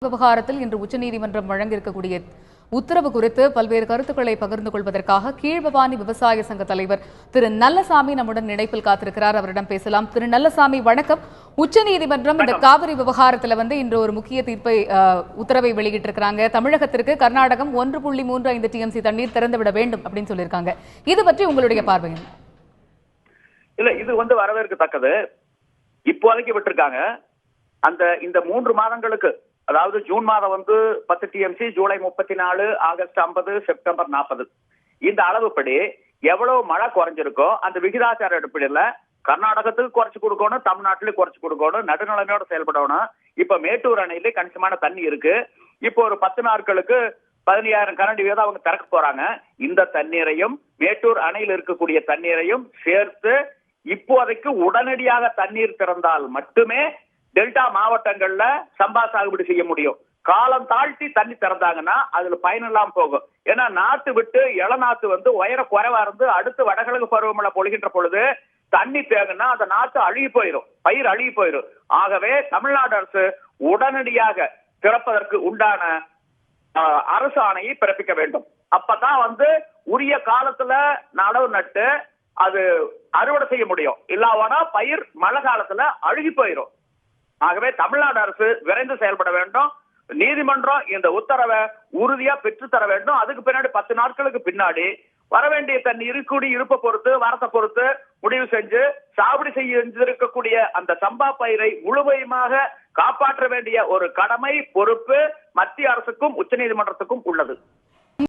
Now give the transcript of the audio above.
விவகாரத்தில் இன்று உச்சநீதிமன்றம் வழங்கியிருக்கக்கூடிய உத்தரவு குறித்து பல்வேறு கருத்துக்களை பகிர்ந்து கொள்வதற்காக கீழ்பவானி விவசாய சங்க தலைவர் திரு நல்லசாமி நம்முடன் இணைப்பில் காத்திருக்கிறார். அவரிடம் பேசலாம். திரு நல்லசாமி, வணக்கம். உச்சநீதிமன்றம் இந்த காவிரி விவகாரத்துல இன்று ஒரு முக்கிய தீர்ப்பை உத்தரவை வெளியிட்டிருக்கிறாங்க. தமிழகத்திற்கு கர்நாடகம் 1.35 TMC தண்ணீர் திறந்துவிட வேண்டும் அப்படின்னு சொல்லியிருக்காங்க. இது பற்றி உங்களுடைய பார்வை என்ன? இல்ல, இது வரவேற்கத்தக்கது. இப்போதைக்கு விட்டுருக்காங்க. இந்த 3 மாதங்களுக்கு, அதாவது ஜூன் மாதம் 10 TMC, ஜூலை 34, ஆகஸ்ட் 50, செப்டம்பர் 40, இந்த அளவுப்படி எவ்வளவு மழை குறைஞ்சிருக்கோ அந்த விகிதாச்சார அடிப்படையில கர்நாடகத்துக்கு குறைச்சு கொடுக்கணும், தமிழ்நாட்டிலும் குறைச்சு கொடுக்கணும், நடுநிலைமையோட செயல்படணும். இப்ப மேட்டூர் அணையில கணிசமான தண்ணி இருக்கு. இப்போ ஒரு 10 நாட்களுக்கு 15,000 கனடி வீதம் அவங்க திறக்க போறாங்க. இந்த தண்ணீரையும் மேட்டூர் அணையில் இருக்கக்கூடிய தண்ணீரையும் சேர்த்து இப்போதைக்கு உடனடியாக தண்ணீர் திறந்தால் மட்டுமே டெல்டா மாவட்டங்கள்ல சம்பா சாகுபடி செய்ய முடியும். காலம் தாழ்த்தி தண்ணி திறந்தாங்கன்னா அதுல பயனில்லாம போகும். ஏன்னா நாத்து விட்டு இளநாத்து உயர குறைவா இருந்து அடுத்து வடகிழக்கு பருவமழை பொழிகின்ற பொழுது தண்ணி தேங்குன்னா அந்த நாத்து அழுகி போயிடும், பயிர் அழுகி போயிடும். ஆகவே தமிழ்நாடு அரசு உடனடியாக திறப்பதற்கு உண்டான அரசு ஆணையை பிறப்பிக்க வேண்டும். அப்பதான் உரிய காலத்துல நடவு நட்டு அது அறுவடை செய்ய முடியும். இல்லாமனா பயிர் மழை காலத்துல அழுகி போயிடும். ஆகவே தமிழ்நாடு அரசு விரைந்து செயல்பட வேண்டும். நீதிமன்றம் இந்த உத்தரவை உறுதியா பெற்றுத்தர வேண்டும். அதுக்கு பின்னாடி 10 நாட்களுக்கு பின்னாடி வரவேண்டிய தண்ணி இருப்பை பொறுத்து, வரத்தை பொறுத்து முடிவு செஞ்சு சாகுபடி செஞ்சிருக்கக்கூடிய அந்த சம்பா பயிரை முழுமையுமாக காப்பாற்ற வேண்டிய ஒரு கடமை, பொறுப்பு மத்திய அரசுக்கும் உச்சநீதிமன்றத்துக்கும் உள்ளது.